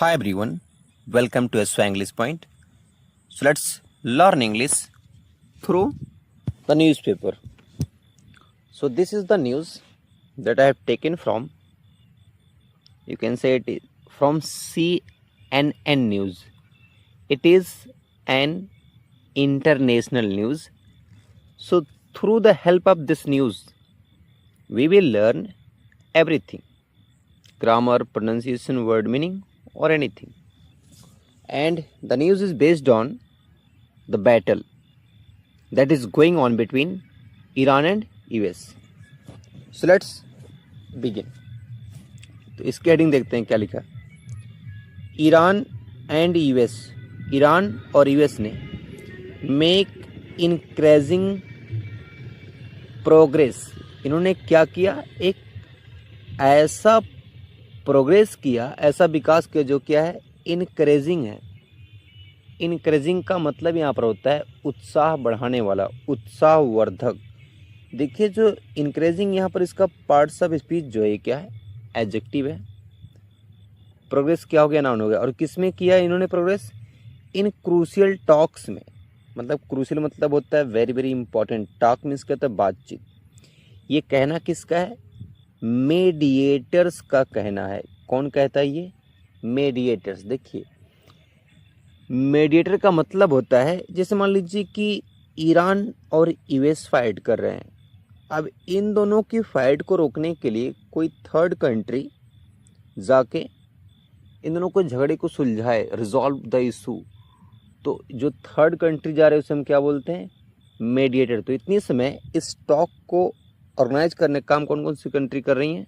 Hi everyone, welcome to SY English Point. So let's learn English through the newspaper. So this is the news that I have taken from, you can say it is from CNN News. It is an international news. So through the help of this news, we will learn everything: grammar, pronunciation, word meaning, or anything. And the news is based on the battle that is going on between Iran and US. So let's begin. तो इसके heading देखते हैं क्या लिखा है। Iran and US, Iran और US ने make increasing progress, इन्होंने क्या किया, एक ऐसा प्रोग्रेस किया, ऐसा विकास किया जो क्या है, इनक्रेजिंग है। इनक्रेजिंग का मतलब यहाँ पर होता है उत्साह बढ़ाने वाला, उत्साहवर्धक। देखिए जो इनक्रेजिंग यहाँ पर इसका पार्ट्स ऑफ स्पीच जो है क्या है, एडजेक्टिव है। प्रोग्रेस क्या हो गया, नाउन हो गया। और किस में किया इन्होंने प्रोग्रेस, इन क्रूशियल टॉक्स में। मतलब क्रूशियल मतलब होता है very very important, talk means क्या होता है, बातचीत। ये कहना किसका है, मीडिएटर्स का कहना है। कौन कहता है ये, मीडिएटर्स। देखिए मीडिएटर का मतलब होता है, जैसे मान लीजिए कि ईरान और यूएस फाइट कर रहे हैं। अब इन दोनों की फाइट को रोकने के लिए कोई थर्ड कंट्री जाके इन दोनों को झगड़े को सुलझाए, रिजॉल्व द इशू। तो जो थर्ड कंट्री जा रहे हैं उसे हम क्या बोलते हैं, मीडिएटर। तो इतनी समय इस टॉक को ऑर्गेनाइज करने का काम कौन कौन सी कंट्री कर रही हैं,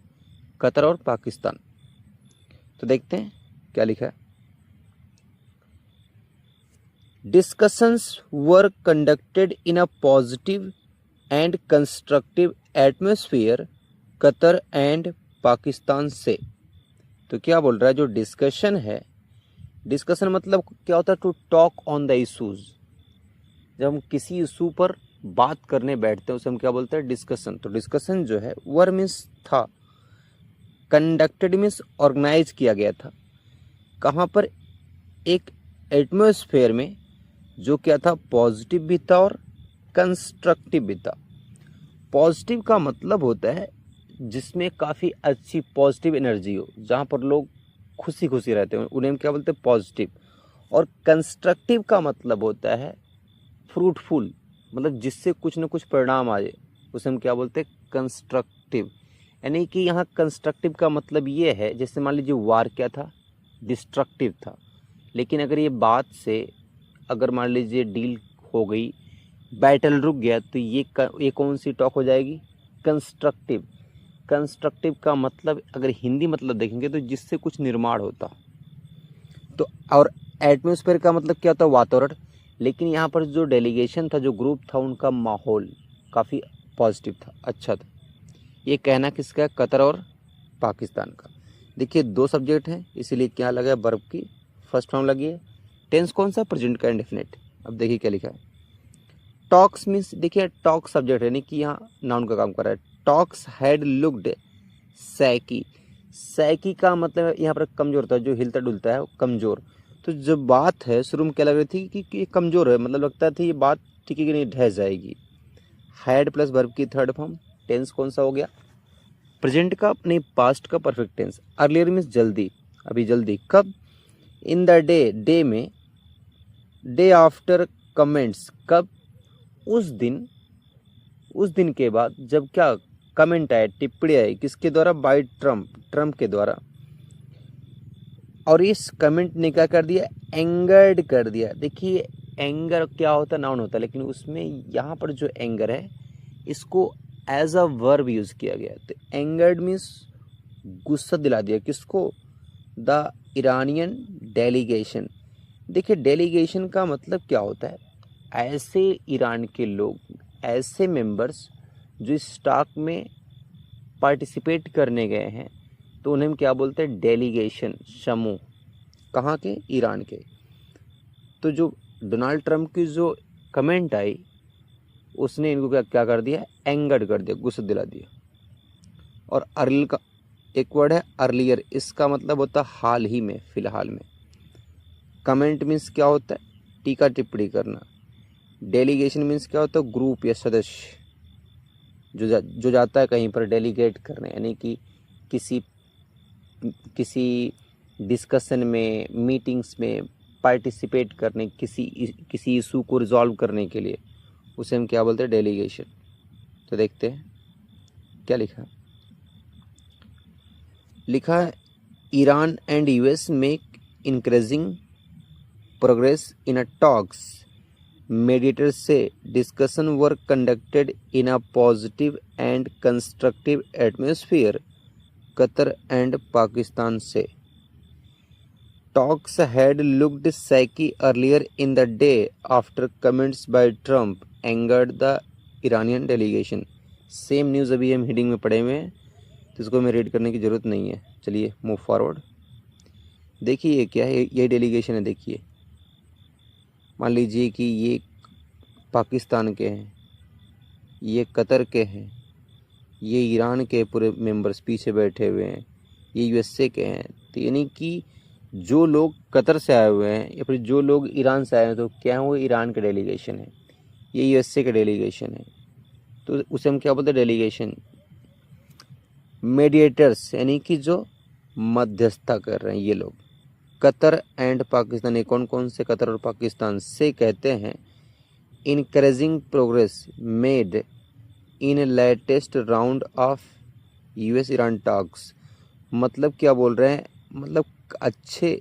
कतर और पाकिस्तान। तो देखते हैं क्या लिखा है। Discussions were conducted in a positive and constructive atmosphere, Qatar and Pakistan से। तो क्या बोल रहा है, जो डिस्कशन है, डिस्कशन मतलब क्या होता है, to talk on the issues. जब हम किसी इशू पर बात करने बैठते हैं उसे हम क्या बोलते हैं, डिस्कशन। तो डिस्कशन जो है वर मीन्स था, कंडक्टेड मीन्स ऑर्गेनाइज किया गया था। कहाँ पर, एक एटमॉस्फेयर में जो क्या था, पॉजिटिव भी था और कंस्ट्रक्टिव भी था। पॉजिटिव का मतलब होता है जिसमें काफ़ी अच्छी पॉजिटिव एनर्जी हो, जहाँ पर लोग खुशी खुशी रहते हैं, उन्हें हम क्या बोलते हैं, पॉजिटिव। और कंस्ट्रक्टिव का मतलब होता है फ्रूटफुल, मतलब जिससे कुछ न कुछ परिणाम आ जाए, उसे हम क्या बोलते हैं, कंस्ट्रक्टिव। यानी कि यहाँ कंस्ट्रक्टिव का मतलब ये है, जैसे मान लीजिए वार क्या था, डिस्ट्रक्टिव था। लेकिन अगर ये बात से, अगर मान लीजिए डील हो गई, बैटल रुक गया, तो ये कौन सी टॉक हो जाएगी, कंस्ट्रक्टिव। कंस्ट्रक्टिव का मतलब अगर हिंदी मतलब देखेंगे तो जिससे कुछ निर्माण होता। तो और एटमॉस्फेयर का मतलब क्या होता है, वातावरण। लेकिन यहाँ पर जो डेलीगेशन था, जो ग्रुप था, उनका माहौल काफ़ी पॉजिटिव था, अच्छा था। ये कहना किसका है, कतर और पाकिस्तान का। देखिए दो सब्जेक्ट हैं, इसीलिए क्या लगा है, वर्ब की फर्स्ट फॉर्म लगी है। टेंस कौन सा, प्रेजेंट का इंडेफिनिट। अब देखिए क्या लिखा है, टॉक्स मीन्स, देखिए टॉक सब्जेक्ट है, यानी कि यहाँ नाउन का काम कर रहा है। Talks had looked shaky. Shaky का मतलब यहाँ पर कमजोर था, जो हिलता डुलता है वो कमजोर। तो जो बात है शुरू में क्या लग रही थी कि ये कमजोर है, मतलब लगता था ये बात ठीक है कि नहीं, ढह जाएगी। हैड प्लस वर्ब की थर्ड फॉर्म। टेंस कौन सा हो गया, प्रेजेंट का, नहीं पास्ट का परफेक्ट टेंस। अर्लियर मीन्स जल्दी, अभी जल्दी। कब, इन द डे, डे में। डे आफ्टर कमेंट्स, कब, उस दिन के बाद, जब क्या कमेंट आए, टिप्पणी आई, किसके द्वारा, बाय ट्रम्प के द्वारा। और इस कमेंट ने क्या कर दिया, एंगर्ड कर दिया। देखिए एंगर क्या होता है, नाउन होता है, लेकिन उसमें यहाँ पर जो एंगर है इसको एज अ वर्ब यूज किया गया। तो एंगर्ड मीन्स गुस्सा दिला दिया, किसको, द ईरानियन डेलीगेशन। देखिए डेलीगेशन का मतलब क्या होता है, ऐसे ईरान के लोग, ऐसे मेंबर्स जो इस टॉक में पार्टिसिपेट करने गए हैं, तो उन्हें हम क्या बोलते हैं, डेलीगेशन, समूह। कहाँ के, ईरान के। तो जो डोनाल्ड ट्रंप की जो कमेंट आई, उसने इनको क्या क्या कर दिया, एंगर्ड कर दिया, गुस्सा दिला दिया। और अर्ल का एक वर्ड है अर्लियर, इसका मतलब होता है हाल ही में, फिलहाल में। कमेंट मीन्स क्या होता है? टीका टिप्पणी करना। डेलीगेशन मीन्स क्या होता है? ग्रुप या सदस्य जो जाता है कहीं पर डेलीगेट करने, यानी कि किसी किसी डिस्कशन में, मीटिंग्स में पार्टिसिपेट करने, किसी इशू को रिजॉल्व करने के लिए, उसे हम क्या बोलते हैं? डेलीगेशन। तो देखते हैं क्या लिखा है। लिखा है Iran and US make increasing progress in a talks, mediators say discussion were conducted in a positive and constructive atmosphere, Qatar and Pakistan say. Talks had looked shaky earlier in the day after comments by Trump angered the Iranian delegation. Same news अभी हम heading में पढ़े हुए हैं, तो इसको हमें read करने की ज़रूरत नहीं है। चलिए मूव फॉरवर्ड। देखिए ये क्या है, ये डेलीगेशन है। देखिए मान लीजिए कि ये पाकिस्तान के हैं, ये कतर के हैं, ये ईरान के पूरे मेंबर्स पीछे बैठे हुए हैं, ये यूएसए के हैं। तो यानी कि जो लोग कतर से आए हुए हैं या फिर जो लोग ईरान से आए हैं, तो क्या है? वो ईरान के डेलीगेशन है, ये यूएसए के डेलीगेशन है। तो उसे हम क्या बोलते हैं? डेलीगेशन। मीडिएटर्स यानी कि जो मध्यस्थता कर रहे हैं ये लोग, कतर एंड पाकिस्तान। ये कौन कौन से? कतर और पाकिस्तान से कहते हैं increasing progress made in latest round of US Iran talks. मतलब क्या बोल रहे हैं? मतलब अच्छे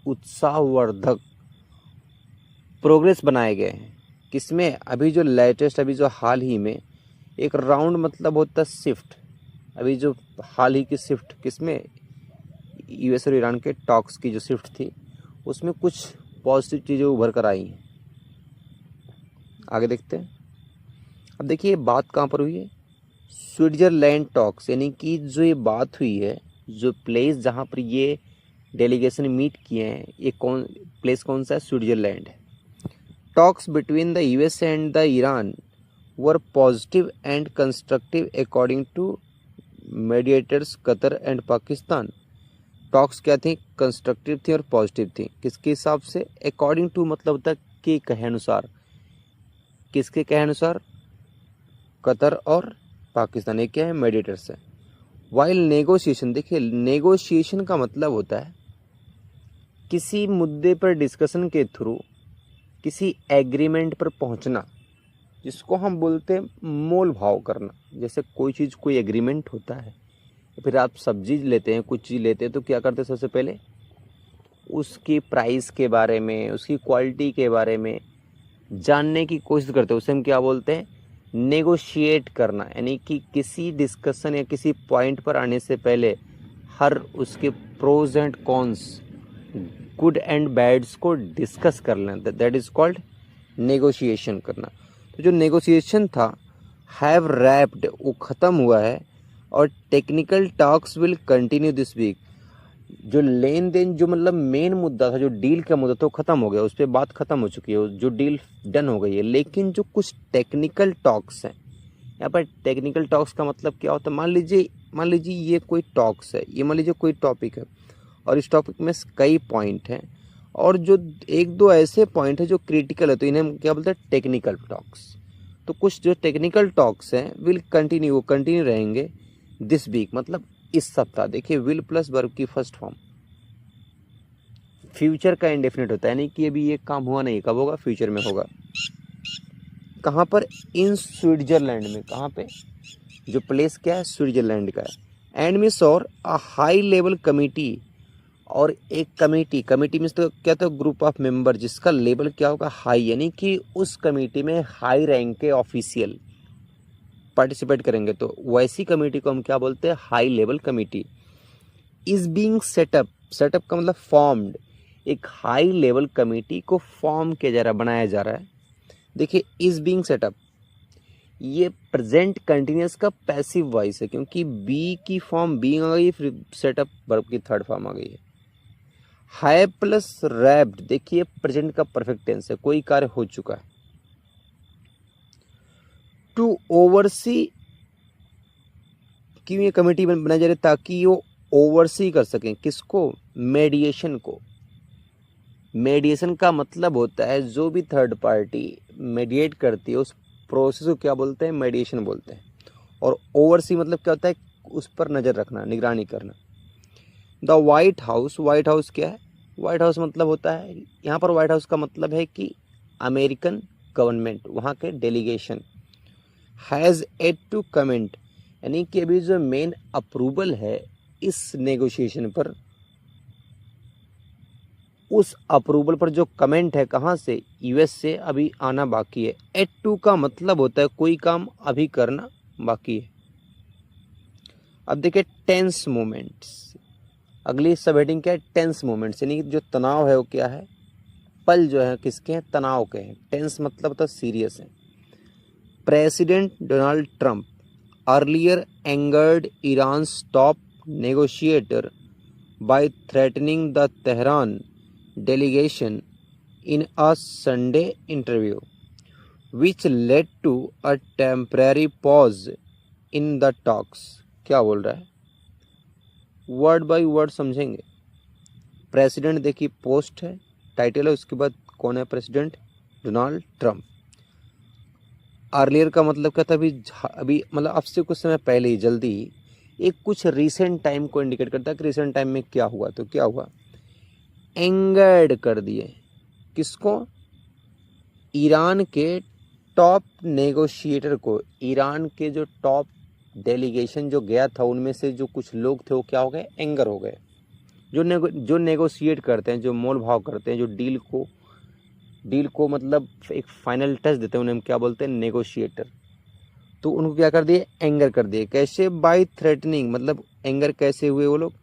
उत्साहवर्धक प्रोग्रेस बनाए गए हैं। किसमें? अभी जो लेटेस्ट, अभी जो हाल ही में एक राउंड मतलब होता है शिफ्ट। अभी जो हाल ही की शिफ्ट किसमें? यूएस और ईरान के टॉक्स की जो शिफ्ट थी, उसमें कुछ पॉजिटिव चीज़ें उभर कर आई हैं। आगे देखते हैं। अब देखिए बात कहाँ पर हुई है? स्विट्जरलैंड टॉक्स, यानी कि जो ये बात हुई है, जो प्लेस जहाँ पर ये डेलीगेशन मीट किए हैं, ये प्लेस कौन सा है? स्विट्जरलैंड है। Talks between the US and the Iran were positive and constructive according to mediators Qatar and Pakistan. Talks क्या थी? कंस्ट्रक्टिव थी और पॉजिटिव थी। किसके हिसाब से? अकॉर्डिंग टू मतलब होता है के कहे अनुसार। किसके कहे अनुसार? कतर और पाकिस्तान। ये क्या है? मीडिएटर्स है। वाइल नेगोशिएशन, देखिए नेगोशिएशन का मतलब होता है किसी मुद्दे पर डिस्कशन के थ्रू किसी एग्रीमेंट पर पहुंचना, जिसको हम बोलते हैं मोल भाव करना। जैसे कोई चीज़, कोई एग्रीमेंट होता है, फिर आप सब्जी लेते हैं, कुछ चीज़ लेते हैं, तो क्या करते हैं? सबसे पहले उसकी प्राइस के बारे में, उसकी क्वालिटी के बारे में जानने की कोशिश करते हैं। उसे हम क्या बोलते हैं? नेगोशिएट करना। यानी कि किसी डिस्कशन या किसी पॉइंट पर आने से पहले हर उसके pros and cons, good and bads को डिस्कस कर लेना, दैट इज कॉल्ड नेगोशिएशन करना। तो जो नेगोशिएशन था, हैव रैप्ड, वो ख़त्म हुआ है, और technical talks will continue this week. जो लेन देन, जो मतलब मेन मुद्दा था, जो डील का मुद्दा था, वो ख़त्म हो गया, उस पर बात ख़त्म हो चुकी है, जो डील डन हो गई है। लेकिन जो कुछ टेक्निकल टॉक्स हैं, यहाँ पर टेक्निकल टॉक्स का मतलब क्या होता है? मान लीजिए ये कोई टॉक्स है, ये मान लीजिए कोई टॉपिक है, और इस टॉपिक में कई पॉइंट हैं, और जो एक दो ऐसे पॉइंट है जो क्रिटिकल है, तो इन्हें हम क्या बोलते हैं? Technical talks. तो कुछ जो टेक्निकल टॉक्स हैं विल कंटिन्यू, वो कंटिन्यू रहेंगे दिस वीक, मतलब इस सप्ताह। देखिए विल प्लस वर्ब की फर्स्ट फॉर्म फ्यूचर का इंडेफिनिट होता है, यानी कि अभी ये काम हुआ नहीं, कब होगा? फ्यूचर में होगा। कहाँ पर? इन स्विट्जरलैंड में। कहाँ पे? जो प्लेस क्या है? स्विट्जरलैंड का है। एंड मिस और अ हाई लेवल कमिटी, और एक कमिटी मीन्स तो क्या था? ग्रुप ऑफ मेंबर, जिसका लेवल क्या होगा? हाई, यानी कि उस कमिटी में हाई रैंक के ऑफिशियल पार्टिसिपेट करेंगे, तो वैसी कमेटी को हम क्या बोलते हैं? High level committee. Is being setup, setup का मतलब फॉर्म्ड, एक हाई लेवल कमेटी को फॉर्म किया जा रहा है, बनाया जा रहा है। देखिए इज बीइंग सेटअप, ये प्रेजेंट कंटिन्यूअस का पैसिव वॉइस है, क्योंकि बी की फॉर्म बीइंग आ गई है, फिर सेटअप वर्ब की थर्ड फॉर्म आ गई है। हाई प्लस रैप्ड, देखिए प्रेजेंट का परफेक्ट टेंस है, कोई कार्य हो चुका है। टू ओवरसी, क्यों ये कमेटी बनाई जा रही है? ताकि वो ओवरसी कर सकें, किसको? मेडिएशन को। मेडिएशन का मतलब होता है जो भी थर्ड पार्टी मेडिएट करती है उस प्रोसेस को क्या बोलते हैं? मेडिएशन बोलते हैं। और ओवरसी मतलब क्या होता है? उस पर नज़र रखना, निगरानी करना। The white house, white house क्या है? वाइट हाउस मतलब होता है, यहाँ पर वाइट हाउस का मतलब है कि अमेरिकन गवर्नमेंट, वहाँ के delegation, has yet to comment, यानी कि अभी जो मेन अप्रूवल है इस नेगोशिएशन पर, उस अप्रूवल पर जो कमेंट है कहाँ से? यूएस से अभी आना बाकी है। एट टू का मतलब होता है कोई काम अभी करना बाकी है। अब देखिए टेंस मोमेंट्स, अगली सब हेडिंग क्या है? टेंस मोमेंट्स, यानी जो तनाव है वो क्या है? पल जो है किसके हैं? तनाव के हैं। टेंस मतलब तो सीरियस है। President Donald Trump earlier angered Iran's top negotiator by threatening the Tehran delegation in a Sunday interview, which led to a temporary pause in the talks। क्या बोल रहा है? वर्ड बाय वर्ड समझेंगे। President देखिए post है, title है, उसके बाद कौन है प्रेसिडेंट? Donald Trump. अर्लियर का मतलब क्या था? अभी मतलब अब से कुछ समय पहले ही, जल्दी ही, एक कुछ रीसेंट टाइम को इंडिकेट करता है कि रीसेंट टाइम में क्या हुआ। तो क्या हुआ? एंगर्ड कर दिए, किसको? ईरान के टॉप नेगोशिएटर को। ईरान के जो टॉप डेलीगेशन जो गया था उनमें से जो कुछ लोग थे वो क्या हो गए? एंगर हो गए। जो नेगोशिएट करते हैं, जो मोल भाव करते हैं, जो डील को मतलब एक फाइनल टच देते हैं, उन्हें हम क्या बोलते हैं? नेगोशिएटर। तो उनको क्या कर दिए? एंगर कर दिए। कैसे? बाय थ्रेटनिंग, मतलब एंगर कैसे हुए वो लोग?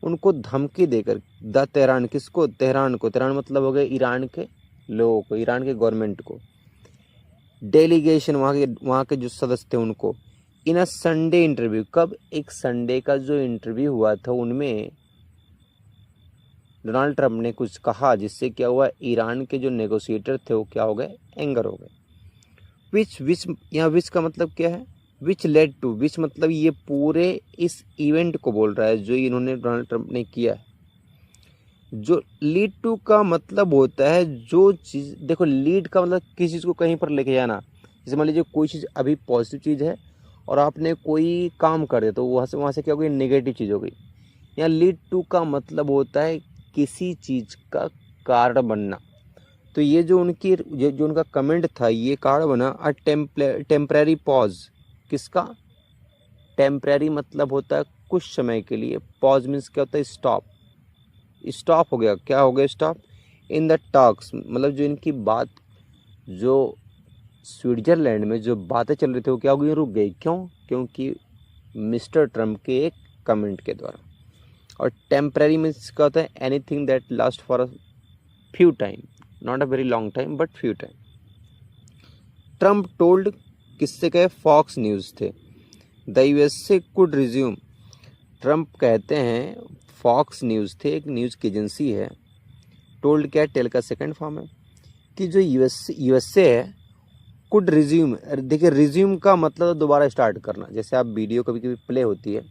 उनको धमकी देकर। द तेहरान, किसको? तेहरान को। तेहरान मतलब हो गए ईरान के लोगों को, ईरान के गवर्नमेंट को। डेलीगेशन, वहाँ के जो सदस्य थे उनको। इन अ संडे इंटरव्यू, कब? एक संडे का जो इंटरव्यू हुआ था उनमें डोनाल्ड ट्रंप ने कुछ कहा जिससे क्या हुआ? ईरान के जो नेगोशिएटर थे वो क्या हो गए? एंगर हो गए। विच यहाँ विच का मतलब क्या है? विच लेड टू, विच मतलब ये पूरे इस इवेंट को बोल रहा है जो इन्होंने डोनाल्ड ट्रंप ने किया है। जो लीड टू का मतलब होता है जो चीज़, देखो लीड का मतलब किसी चीज़ को कहीं पर लेके जाना। जैसे मान लीजिए कोई चीज़ अभी पॉजिटिव चीज़ है और आपने कोई काम कर दिया तो वहाँ से क्या हो गई? नेगेटिव चीज़ हो गई। यहाँ लीड टू का मतलब होता है किसी चीज़ का कारण बनना। तो ये जो उनका कमेंट था, ये कारण बना अ टेम्परेरी पॉज। किसका? टेम्परेरी मतलब होता है कुछ समय के लिए। पॉज मीन्स क्या होता है? स्टॉप। स्टॉप हो गया। क्या हो गया? स्टॉप इन द टॉक्स, मतलब जो इनकी बात, जो स्विट्जरलैंड में जो बातें चल रही थी वो क्या हो गई? रुक गई। क्यों? क्योंकि मिस्टर ट्रंप के एक कमेंट के द्वारा। और टेम्परेरी मीन्स क्या होता है? Anything that last for a few time, not a very long time but few time. Trump told, किससे कहे? फॉक्स न्यूज़ थे, the USA could resume. Trump कहते हैं, फॉक्स न्यूज़ थे, एक न्यूज़ की एजेंसी है। टोल्ड क्या है? टेल का सेकंड फॉर्म है कि जो यूएसए है कुड रिज्यूम। देखिए रिज्यूम का मतलब दोबारा स्टार्ट करना। जैसे आप वीडियो कभी कभी प्ले होती है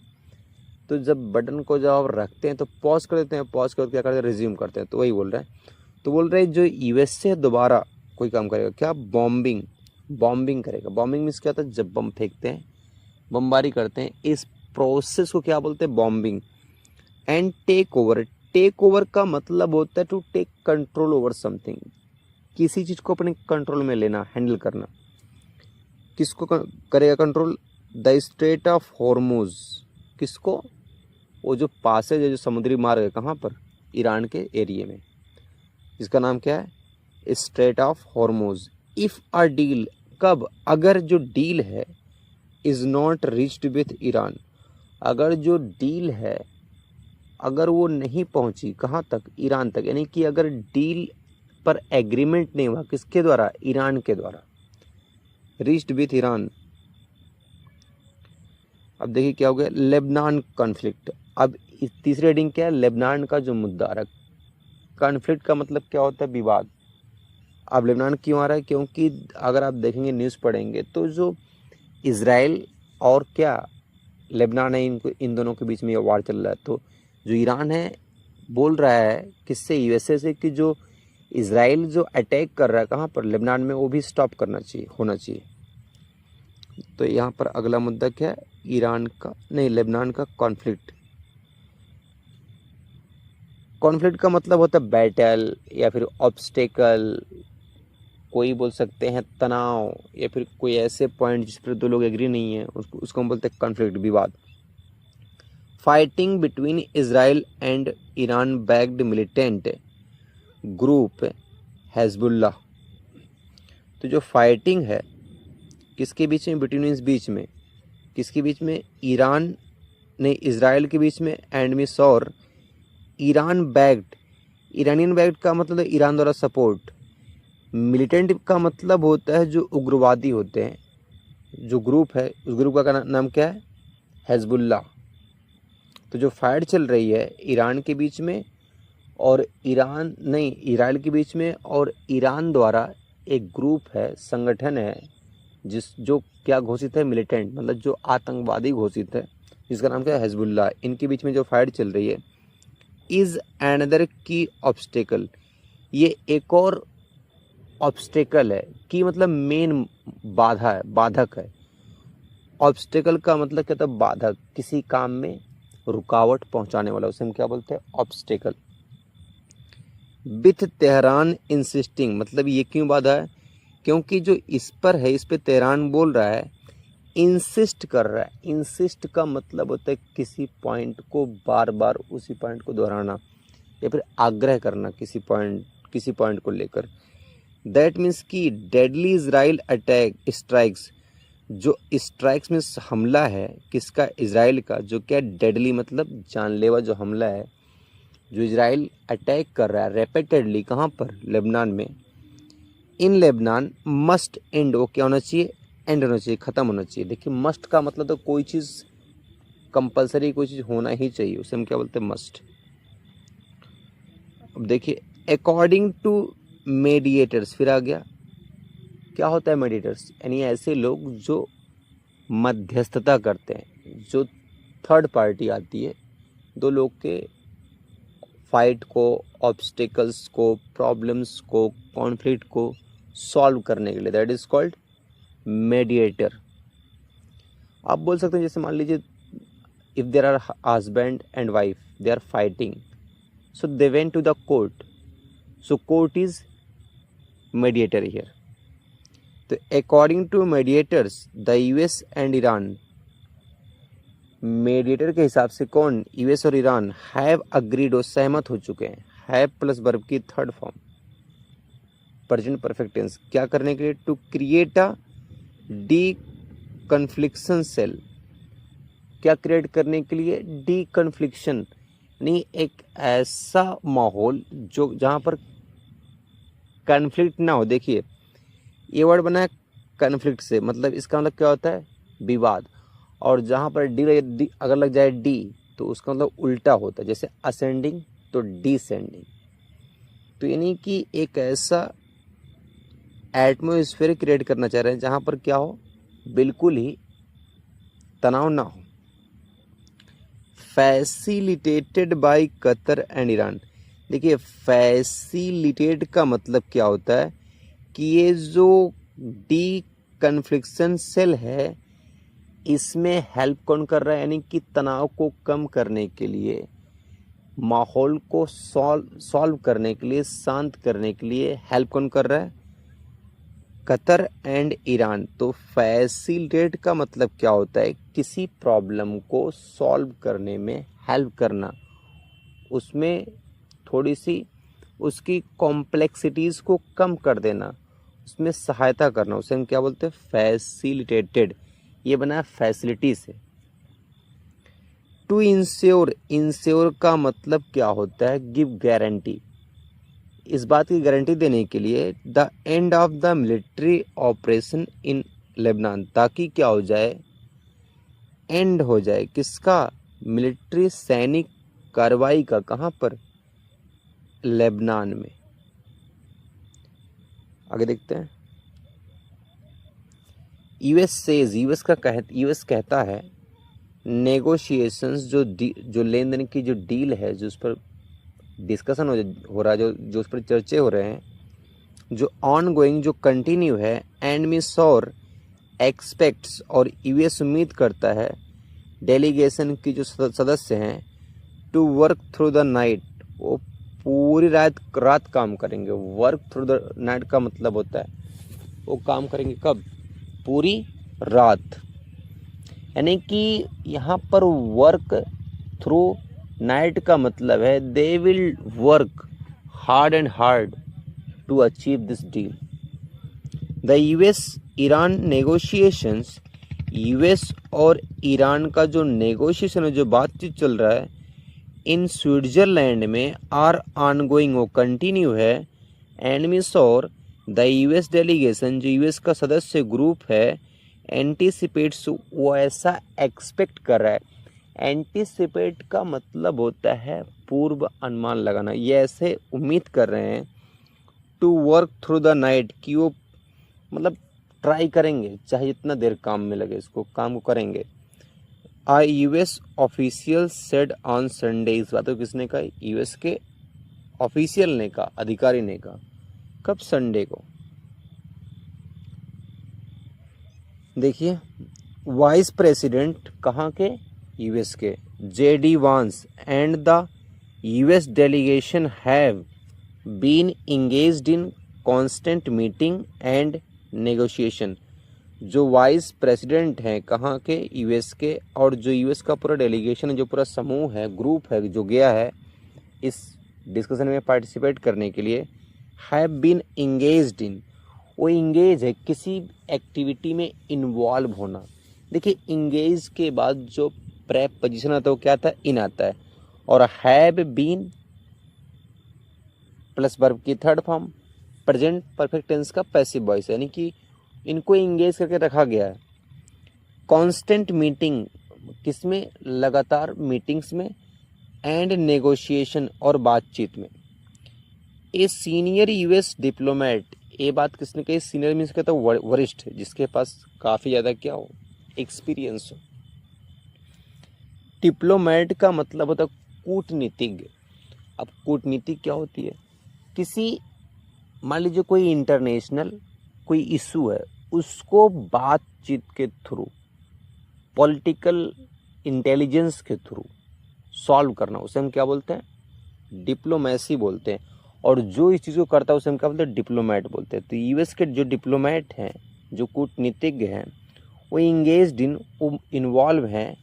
तो जब बटन को जब आप रखते हैं तो पॉज कर देते हैं, पॉज कर क्या करते हैं? रिज्यूम करते हैं। तो वही बोल रहे हैं। तो बोल रहे हैं जो यूएसए दोबारा कोई काम करेगा, क्या? बॉम्बिंग करेगा। बॉम्बिंग मीन्स क्या होता है? जब बम फेंकते हैं, बमबारी करते हैं, इस प्रोसेस को क्या बोलते हैं? Bombing. And take over, take over का मतलब होता है to take control over something, किसी चीज़ को अपने कंट्रोल में लेना, हैंडल करना। किसको करेगा control? The straight of Hormuz, किसको? वो जो पासेज है, जो समुद्री मार्ग है, कहाँ पर? ईरान के एरिया में, जिसका नाम क्या है? Straight of Hormuz. If a deal, कब? अगर जो डील है is not reached with Iran, अगर जो डील है अगर वो नहीं पहुंची कहाँ तक? ईरान तक। यानी कि अगर डील पर एग्रीमेंट नहीं हुआ, किसके द्वारा? ईरान के द्वारा। Reached with Iran. अब देखिए क्या हो गया? Lebanon conflict. अब इस तीसरी हेडिंग क्या है? लेबनान का जो मुद्दा आ रहा है। कॉन्फ्लिक्ट का मतलब क्या होता है? विवाद। अब लेबनान क्यों आ रहा है? क्योंकि अगर आप देखेंगे, न्यूज़ पढ़ेंगे तो जो इज़राइल और क्या लेबनान है, इनको इन दोनों के बीच में ये वार चल रहा है। तो जो ईरान है बोल रहा है किससे, यूएसए से, कि जो इजराइल जो अटैक कर रहा है कहाँ पर, लेबनान में, वो भी स्टॉप करना चाहिए, होना चाहिए। तो यहाँ पर अगला मुद्दा क्या है, ईरान का नहीं, लेबनान का कॉन्फ्लिक्ट। कॉन्फ्लिक्ट का मतलब होता है बैटल या फिर ऑब्स्टेकल, कोई बोल सकते हैं तनाव, या फिर कोई ऐसे पॉइंट जिस पर दो लोग एग्री नहीं है, उसको हम बोलते हैं कॉन्फ्लिक्ट, विवाद। Fighting between Israel and Iran backed militant group Hezbollah. तो जो फाइटिंग है किसके बीच में, बिटवीन मीन्स बीच में, किसके बीच में, ईरान नहीं इजराइल के बीच में, एंड मीन्स और ईरान बैक्ड, ईरानियन बैक्ड का मतलब ईरान द्वारा सपोर्ट, मिलिटेंट का मतलब होता है जो उग्रवादी होते हैं, जो ग्रुप है उस ग्रुप का नाम क्या है, हिजबुल्लाह। तो जो फाइट चल रही है ईरान के बीच में और ईरान नहीं इजराइल के बीच में, और ईरान द्वारा एक ग्रुप है, संगठन है, जो क्या घोषित है, मिलिटेंट, मतलब जो आतंकवादी घोषित है, जिसका नाम क्या है, हिजबुल्लाह। इनके बीच में जो फाइट चल रही है, इज एनदर की ऑब्स्टेकल, ये एक और ऑब्स्टेकल है, की मतलब मेन बाधा है, बाधक है। ऑब्स्टेकल का मतलब क्या था, बाधक, किसी काम में रुकावट पहुंचाने वाला, उसे हम क्या बोलते हैं, ऑब्स्टेकल। विथ तेहरान इंसिस्टिंग, मतलब ये क्यों बाधा है, क्योंकि जो इस पर है, इस पे तेहरान बोल रहा है, इंसिस्ट कर रहा है। इंसिस्ट का मतलब होता है किसी पॉइंट को बार बार उसी पॉइंट को दोहराना, या फिर आग्रह करना किसी पॉइंट को लेकर। दैट मीन्स कि डेडली इजराइल अटैक स्ट्राइक्स, जो स्ट्राइक्स में हमला है किसका, इजराइल का, जो क्या डेडली मतलब जानलेवा जो हमला है, जो इजराइल अटैक कर रहा है रेपिटेडली, कहाँ पर, लेबनान में, इन लेबनान मस्ट एंड, वो क्या होना चाहिए, एंड होना चाहिए, ख़त्म होना चाहिए। देखिए मस्ट का मतलब तो कोई चीज़ कंपलसरी, कोई चीज़ होना ही चाहिए, उसे हम क्या बोलते हैं, मस्ट। अब देखिए अकॉर्डिंग टू मेडिएटर्स, फिर आ गया, क्या होता है मेडिएटर्स, यानी ऐसे लोग जो मध्यस्थता करते हैं, जो थर्ड पार्टी आती है दो लोग के फाइट को, ऑब्स्टिकल्स को, प्रॉब्लम्स को, कॉन्फ्लिक्ट को सॉल्व करने के लिए, दैट इज कॉल्ड मेडिएटर। आप बोल सकते हैं, जैसे मान लीजिए if there are husband and wife, they are fighting, so they went to the court, so court is mediator here. तो according to mediators the US and Iran, mediator के हिसाब से कौन, यूएस और ईरान, हैव अग्रीड, वो सहमत हो चुके हैं, हैव प्लस वर्ब की third form, present perfect tense, क्या करने के लिए, to create a deconfliction cell, क्या क्रिएट करने के लिए, डी कन्फ्लिक्शन, यानी एक ऐसा माहौल जो जहाँ पर कन्फ्लिक्ट ना हो। देखिए ये वर्ड बना है कन्फ्लिक्ट से, मतलब इसका मतलब क्या होता है, विवाद, और जहाँ पर डी अगर लग जाए डी, तो उसका मतलब उल्टा होता है, जैसे असेंडिंग तो डिसेंडिंग। तो यानी कि एक ऐसा एटमोस्फेयर क्रिएट करना चाह रहे हैं जहाँ पर क्या हो, बिल्कुल ही तनाव ना हो। Facilitated bye Qatar and Iran. देखिए फैसिलिटेट का मतलब क्या होता है कि ये जो डी कन्फ्लिक्शन सेल है, इसमें हेल्प कौन कर रहा है, यानी कि तनाव को कम करने के लिए, माहौल को सॉल्व करने के लिए, शांत करने के लिए हेल्प कौन कर रहा है, कतर एंड ईरान। तो फैसिलिटेट का मतलब क्या होता है, किसी प्रॉब्लम को सॉल्व करने में हेल्प करना, उसमें थोड़ी सी उसकी कॉम्प्लेक्सिटीज़ को कम कर देना, उसमें सहायता करना, उसे हम क्या बोलते हैं, फैसिलिटेटेड। ये बना है फैसिलिटी से। टू इंश्योर, इंश्योर का मतलब क्या होता है, गिव गारंटी, इस बात की गारंटी देने के लिए, the end of the military operation in Lebanon, ताकि क्या हो जाए, एंड हो जाए किसका, मिलिट्री सैनिक कार्रवाई का, कहाँ पर, लेबनान में। आगे देखते हैं, यूएस कहता है नेगोशिएशंस जो लेन देन की जो डील है, जो उस पर डिस्कशन हो रहा है, जो उस पर चर्चे हो रहे हैं, जो ऑन गोइंग, जो कंटिन्यू है, एंड मिस और एक्सपेक्ट्स और यूएस उम्मीद करता है, डेलीगेशन की जो सदस्य हैं, to work through the night, वो पूरी रात काम करेंगे। वर्क थ्रू द नाइट का मतलब होता है वो काम करेंगे कब? पूरी रात। यानी कि यहाँ पर वर्क थ्रू नाइट का मतलब है they will work hard and hard to achieve this deal. The US Iran negotiations, US और ईरान का जो नेगोशिएशन है, जो बातचीत चल रहा है, इन स्विट्जरलैंड में आर ऑनगोइंग, वो कंटिन्यू है। एंड मिस और द यूएस डेलीगेशन, जो यूएस का सदस्य ग्रुप है, एंटीसिपेट्स, वो ऐसा एक्सपेक्ट कर रहा है। एंटीसिपेट का मतलब होता है पूर्व अनुमान लगाना। ये ऐसे उम्मीद कर रहे हैं to work through the night, कि वो मतलब ट्राई करेंगे, चाहे जितना देर काम में लगे, इसको काम को करेंगे। US official said on Sunday, इस बात को किसने कहा? यूएस के ऑफिशियल ने कहा, अधिकारी ने कहा। कब? संडे को। देखिए, वाइस प्रेसिडेंट कहाँ के? यूएस के, JD Vance and the US delegation have been engaged in constant meeting and negotiation. जो वाइस प्रेसिडेंट हैं कहाँ के? यूएस के, और जो यूएस का पूरा डेलीगेशन है, जो पूरा समूह है, ग्रुप है, जो गया है इस डिस्कशन में पार्टिसिपेट करने के लिए, हैव बीन इंगेज्ड इन, वो इंगेज है किसी एक्टिविटी में इन्वॉल्व होना। देखिए, इंगेज के बाद जो प्रेप पोजीशन आता है वो क्या आता है? इन आता है। और हैव बीन प्लस वर्ब की third form, present perfect tense का पैसिव वॉइस, यानी कि इनको इंगेज करके रखा गया है। कांस्टेंट मीटिंग, किसमें? लगातार मीटिंग्स में, एंड नेगोशिएशन, और बातचीत में। ए सीनियर यूएस डिप्लोमेट, ये बात किसने कही? सीनियर मीन्स कहता है वरिष्ठ, जिसके पास काफ़ी ज़्यादा क्या हो? एक्सपीरियंस हो। डिप्लोमेट का मतलब होता है कूटनीतिज्ञ। अब कूटनीति क्या होती है? किसी, मान लीजिए कोई इंटरनेशनल कोई इशू है, उसको बातचीत के थ्रू, पॉलिटिकल इंटेलिजेंस के थ्रू सॉल्व करना, उसे हम क्या बोलते हैं? डिप्लोमेसी बोलते हैं। और जो इस चीज़ को करता है उसे हम क्या बोलते हैं? डिप्लोमेट बोलते हैं। तो यूएस के जो डिप्लोमेट हैं, जो कूटनीतिज्ञ हैं, वो इंगेज्ड इन, वो इन्वॉल्व हैं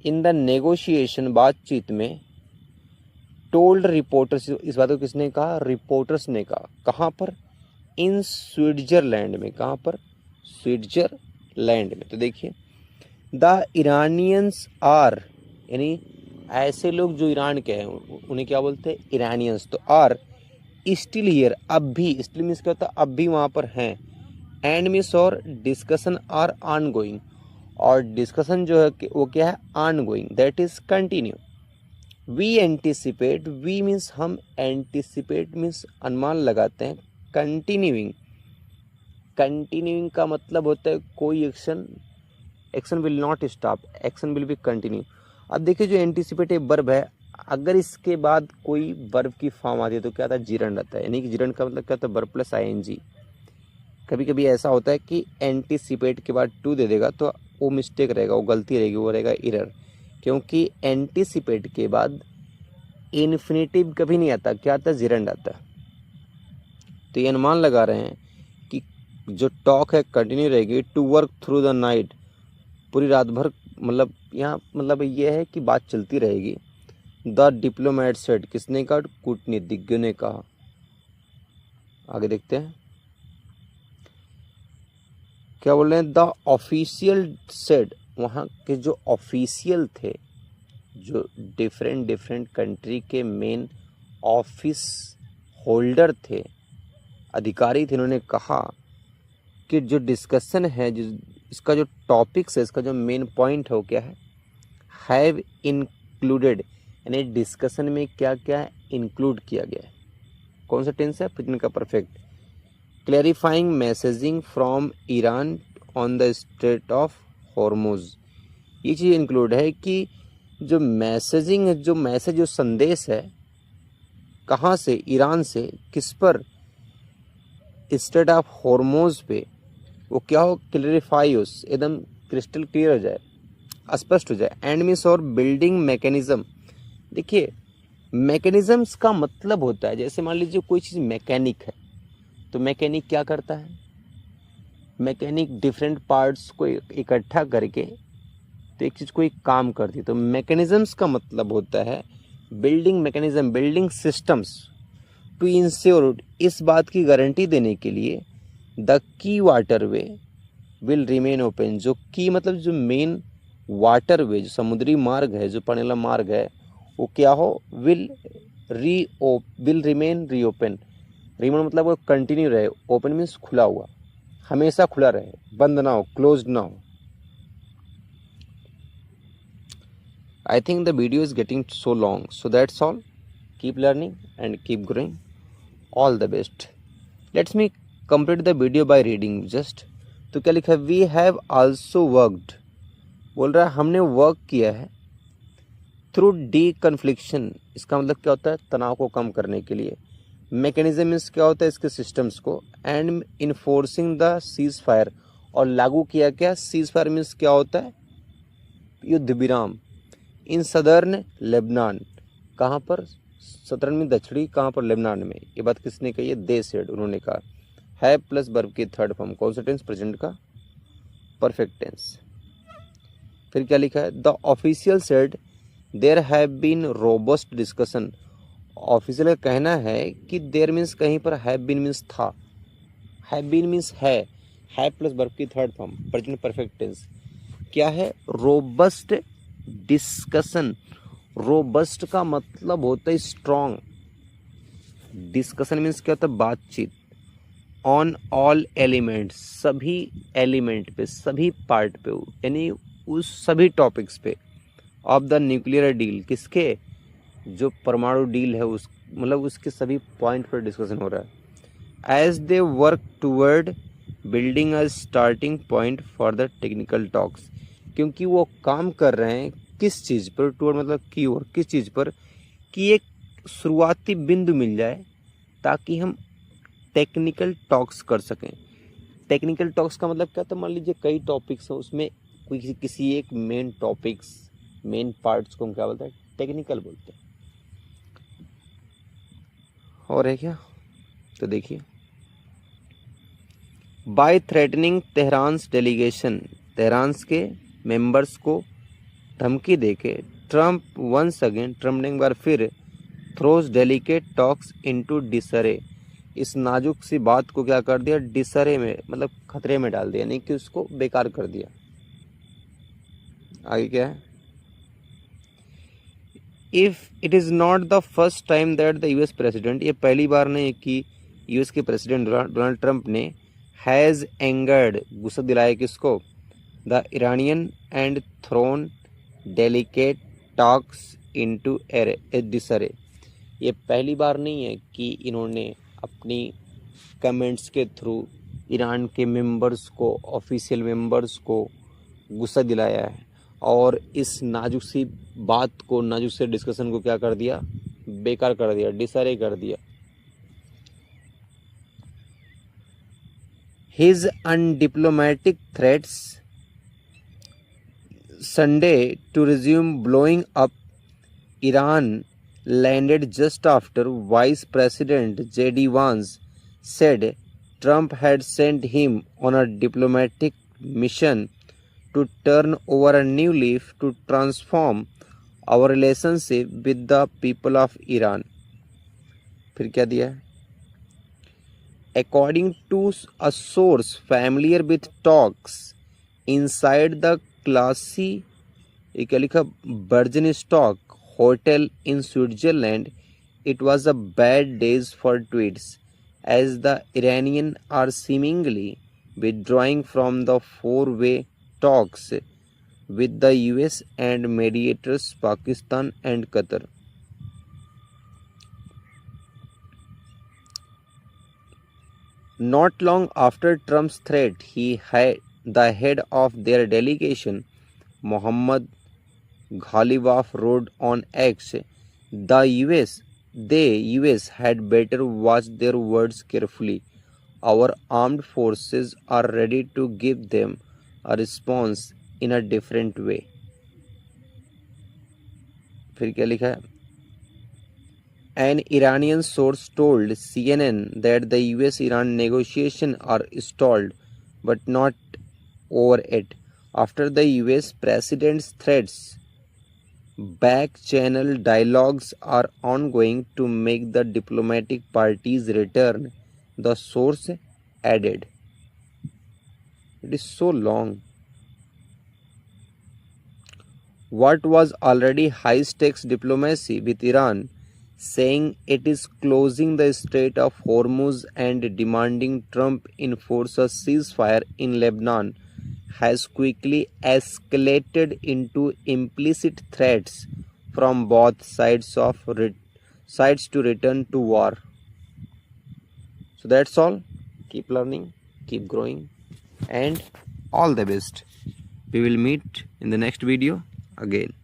इन द नेगोशिएशन, बातचीत में। टोल्ड रिपोर्टर्स, इस बात को किसने कहा? रिपोर्टर्स ने कहा। कहाँ पर? इन स्विट्जरलैंड में। कहाँ पर? स्विट्जरलैंड में। तो देखिए, द ईरानियंस आर, यानी ऐसे लोग जो ईरान के हैं उन्हें क्या बोलते हैं? ईरानियंस। तो आर स्टिल हियर, अब भी, स्टिल मीन्स क्या होता है? अब भी वहाँ पर हैं। एंड मीन्स और डिस्कशन आर ऑन गोइंग, और डिस्कशन जो है वो क्या है? On going, that is continue. We anticipate, we means हम, एंटिसिपेट मीन्स अनुमान लगाते हैं। कंटिन्यूइंग, कंटिन्यूइंग का मतलब होता है कोई action will not stop, action will be continue. अब देखिए, जो एंटिसिपेट वर्ब है, अगर इसके बाद कोई वर्ब की फॉर्म आती है तो क्या आता है? जिरंड आता है। यानी कि जिरंड का मतलब क्या होता है? Verb plus ING. कभी कभी ऐसा होता है कि एंटिसिपेट के बाद टू दे देगा तो वो मिस्टेक रहेगा, वो गलती रहेगी, वो रहेगा एरर, क्योंकि एंटिसिपेट के बाद इन्फिनेटिव कभी नहीं आता, क्या आता है? जिरंड आता है। तो ये अनुमान लगा रहे हैं कि जो टॉक है कंटिन्यू रहेगी। To work through the night, पूरी रात भर, मतलब यहाँ मतलब ये है कि बात चलती रहेगी। द डिप्लोमेट सेड, किसने कहा? कूटनीतिज्ञ ने कहा। आगे देखते हैं क्या बोल रहे हैं। द ऑफिशियल सेड, वहाँ के जो ऑफिशियल थे, जो डिफरेंट कंट्री के मेन ऑफिस होल्डर थे, अधिकारी थे, उन्होंने कहा कि जो डिस्कशन है, जो इसका जो टॉपिक्स है, इसका जो मेन पॉइंट है वो क्या है? हैव इंक्लूडेड, यानी डिस्कशन में क्या क्या है? इंक्लूड किया गया है। कौन सा टेंस है? प्रेजेंट का perfect. Clarifying messaging from Iran on the straight of Hormuz, ये चीज़ इंक्लूड है कि जो मैसेजिंग है, जो मैसेज, जो संदेश है, कहाँ से, ईरान से, किस पर, स्टेट ऑफ हॉर्मोज पे, वो क्या हो, क्लियरिफाई हो, एकदम क्रिस्टल क्लियर हो जाए, स्पष्ट हो जाए। एंड मीन्स और बिल्डिंग मैकेनिज्म। देखिए, मैकेनिज्म्स का मतलब होता है, जैसे मान लीजिए कोई चीज़ मैकेनिक है, तो मैकेनिक क्या करता है, मैकेनिक डिफरेंट पार्ट्स को इकट्ठा करके तो एक चीज़ कोई काम करती है। तो मैकेनिज्म्स का मतलब होता है building mechanism, building systems, to ensure, इस बात की गारंटी देने के लिए, the key waterway will remain open, जो की मतलब जो मेन वाटरवे, जो समुद्री मार्ग है, जो पानी वाला मार्ग है, वो क्या हो, विल रिमेन रीओपन। रिमेन मतलब वो कंटिन्यू रहे, ओपन मीन्स खुला हुआ, हमेशा खुला रहे, बंद ना हो, क्लोज ना हो। I think the video is getting so long, so that's all. Keep learning and keep growing. All the best. Let me complete the video by reading just. तो क्या लिखा है, वी हैव आल्सो वर्कड, बोल रहा है हमने work किया है, थ्रू डी कन्फ्लिक्शन, इसका मतलब क्या होता है, तनाव को कम करने के लिए। मैकेनिज्म मीन्स क्या होता है, इसके सिस्टम्स को। And enforcing the cease fire, और लागू किया क्या, सीज फायर मीन्स क्या होता है, युद्ध विराम। इन सदर्न लेबनान, कहाँ पर, सदर्न में दक्षिणी, कहाँ पर, लेबनान में। ये बात किसने कही है, दे सेड, उन्होंने कहा। है प्लस वर्ब की थर्ड फॉर्म, कौन सा टेंस, प्रेजेंट का परफेक्ट टेंस। फिर क्या लिखा है, the official said there have been robust discussion, official का कहना है कि देयर मीन्स कहीं पर, हैव बीन मीन्स था, हैव बीन मीन्स है प्लस वर्ब की third form, present perfect tense. क्या है, रोबस्ट डिस्कशन। रोबस्ट का मतलब होता है स्ट्रॉन्ग, डिस्कशन मीन्स क्या होता है, बातचीत। ऑन ऑल एलिमेंट्स, सभी एलिमेंट पे, सभी पार्ट पे, यानी उस सभी टॉपिक्स पे, ऑफ द न्यूक्लियर डील, किसके, जो परमाणु डील है, उस मतलब उसके सभी पॉइंट पर डिस्कशन हो रहा है। As they work toward building a starting point for the technical talks, क्योंकि वो काम कर रहे हैं किस चीज़ पर, टूवर्ड मतलब की ओर, किस चीज़ पर, कि एक शुरुआती बिंदु मिल जाए ताकि हम टेक्निकल टॉक्स कर सकें। टेक्निकल टॉक्स का मतलब क्या, तो मान लीजिए कई टॉपिक्स हैं, उसमें कोई किसी एक मेन टॉपिक्स, मेन पार्ट्स को हम क्या बोलते हैं, टेक्निकल बोलते हैं। और है क्या, तो देखिए, bye threatening Tehran's delegation, Tehran's के मेंबर्स को धमकी देके, ट्रंप वंस अगेन, ट्रंप ने एक बार फिर, throws delicate talks into disarray, इस नाजुक सी बात को क्या कर दिया, डिसरे में मतलब खतरे में डाल दिया, यानी कि उसको बेकार कर दिया। आगे क्या है, if it is not the first time that the US president, ये पहली बार नहीं कि यूएस के प्रेसिडेंट डोनाल्ड ट्रंप ने हैज़ एंगर्ड, गुस्सा दिलाया किसको, the Iranian and thrown delicate talks into disarray. ये पहली बार नहीं है कि इन्होंने अपनी कमेंट्स के थ्रू ईरान के मेंबर्स को, ऑफिशियल मेंबर्स को गुस्सा दिलाया है, और इस नाजुक सी बात को, नाजुक से डिस्कशन को क्या कर दिया, बेकार कर दिया, डिसरे कर दिया। His undiplomatic threats Sunday to resume blowing up Iran landed just after Vice President J.D. Vance said Trump had sent him on a diplomatic mission to turn over a new leaf to transform our relationship with the people of Iran. फिर क्या दिया है? According to a source familiar with talks inside the classy, ये क्या लिखा, Burgenstock hotel in Switzerland, it was a bad days for tweets as the Iranian are seemingly withdrawing from the four-way talks with the US and mediators Pakistan and Qatar. Not long after Trump's threat, the head of their delegation Mohammad Ghalibaf wrote on X, the US had better watch their words carefully. Our armed forces are ready to give them a response in a different way. फिर क्या लिखा है? An Iranian source told CNN that the US-Iran negotiations are stalled, but not over yet. After the US president's threats, back-channel dialogues are ongoing to make the diplomatic parties return, the source added. It is so long. What was already high-stakes diplomacy with Iran, saying it is closing the Strait of Hormuz and demanding Trump enforce a ceasefire in Lebanon, has quickly escalated into implicit threats from both sides to return to war. So that's all. Keep learning, keep growing, and all the best. We will meet in the next video again.